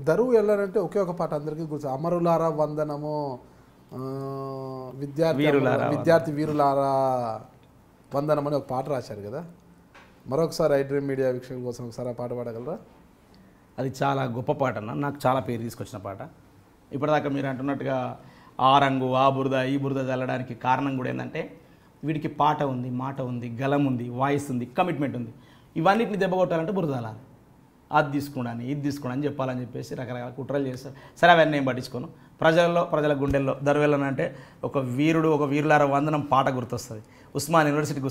దరువు వెళ్ళాలంటే ఒకే ఒక పాట అందరికీ గుర్తు, అమరులారా వందనము, విద్యార్థి వీరులారా వందనం అని ఒక పాట రాశారు కదా. మరొకసారి ఐ డ్రీమ్ మీడియా వీక్షకుల కోసం ఒకసారి ఆ పాట పాడగలరా? అది చాలా గొప్ప పాట అన్న, నాకు చాలా పేరు తీసుకొచ్చిన పాట. ఇప్పటిదాకా మీరు అంటున్నట్టుగా ఆ రంగు ఆ బురద ఈ బురద చల్లడానికి కారణం కూడా ఏంటంటే వీడికి పాట ఉంది, మాట ఉంది, గలం ఉంది, వాయిస్ ఉంది, కమిట్మెంట్ ఉంది. ఇవన్నిటిని దెబ్బ కొట్టాలంటే బురద చల్లాలి. అది తీసుకున్నాను ఇది తీసుకున్నాను అని చెప్పాలని చెప్పేసి రకరకాల కుట్రలు చేస్తారు. సరే అవన్నీ ఏం పట్టించుకోను. ప్రజల గుండెల్లో దర్వెళ్ళను అంటే ఒక వీరులారా వందనం పాట గుర్తొస్తుంది, ఉస్మాన్ యూనివర్సిటీ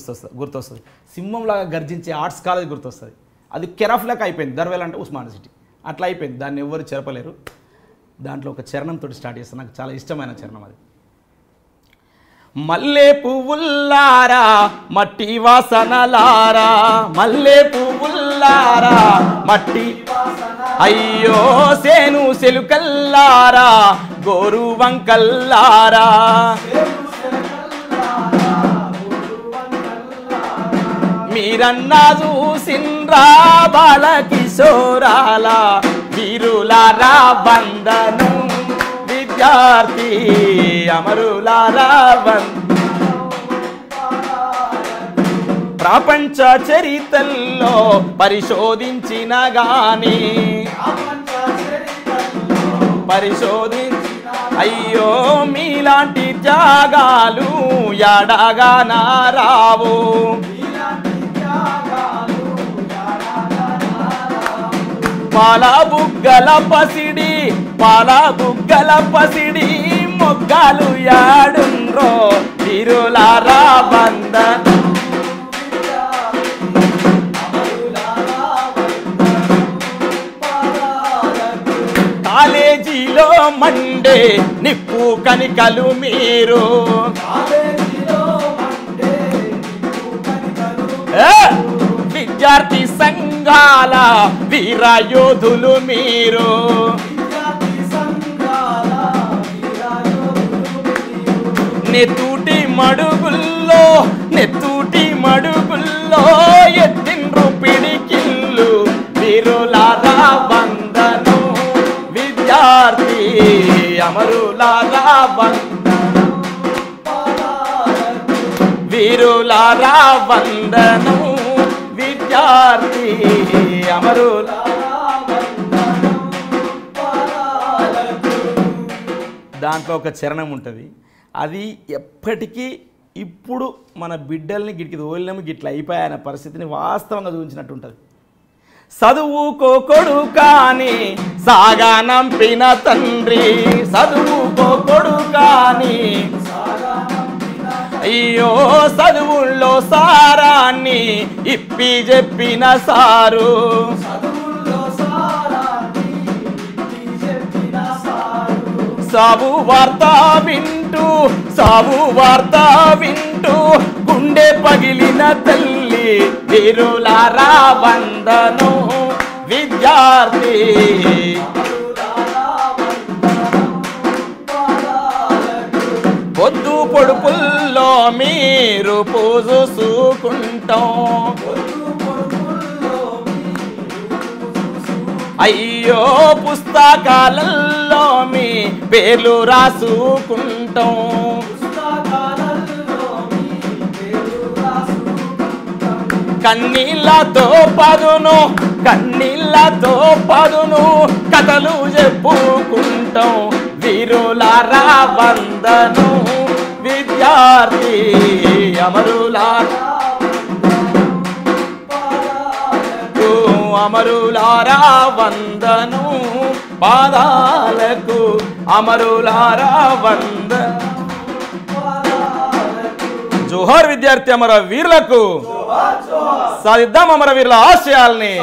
గుర్తొస్తుంది, సింహంలాగా గర్జించే ఆర్ట్స్ కాలేజ్ గుర్తొస్తుంది. అది కెరఫ్ లెక్క అయిపోయింది. దర్వెల్ అంటే ఉస్మాన్ యూనివర్సిటీ అట్లా అయిపోయింది. దాన్ని ఎవరు చెరపలేరు. దాంట్లో ఒక చరణంతో స్టార్ట్ చేస్తాను, నాకు చాలా ఇష్టమైన చరణం అది. మల్లె పువ్వుల్లారా మట్టి వాసనలారా, మల్లె పువ్వుల్లారా మట్టి అయ్యో సేను సెలుకల్లారా, గోరు వంకల్లారా, మీరన్నా చూసిండ్రా బాల కిశోరాల, వీరులారా వందనం, విద్యార్థి అమరులారా ప్రపంచ చరిత్రలో పరిశోధించిన గాని అయ్యో మీలాంటి త్యాగాలు యాడగా నారావు, పాల బుగ్గల పసిడి మొగ్గాలు యాడుండ్రో, వీరులారా వందనం, కాలేజీలో మండే నిప్పు కనికలు మీరు, విద్యార్థి సంఘాల వీరయోధులు మీరు, నెత్తూటి మడుగుల్లో ఎత్తిండ్రు పిడికిళ్ళు, వీరులారా వందనం, విద్యార్థి అమరులారా వందనం, వీరులారా వందనం, విద్యార్థి అమరులారా వందనం. దాంట్లో ఒక చరణం ఉంటుంది. అది ఎప్పటికీ ఇప్పుడు మన బిడ్డల్ని గిట్కి తోలినము గిట్ల అయిపోయాయనే పరిస్థితిని వాస్తవంగా చూపించినట్టు ఉంటుంది. చదువుకో కొడుకాని సాగానంపిన తండ్రి, చదువుకో కొడుకాని అయ్యో చదువుల్లో సారాన్ని ఇప్పి చెప్పిన సారు, సావు వార్త వింటూ గుండె పగిలిన తల్లి, వీరులారా వందనం, విద్యార్థి పొద్దు పొడుపుల్లో మీరు పూజుకుంటాం, అయ్యో పుస్తకాలలో మీ పేర్లు రాసుకుంటాం, కన్నీళ్ళతో పదును కథలు చెప్పుకుంటాం, వీరులారా వందనం, విద్యార్థి అమరులారా వందనం, పాదాలకు అమరులారా వందనం. జోహార్ విద్యార్థి అమర వీరులకు, సాధిద్దాం అమర వీరుల ఆశయాల్ని.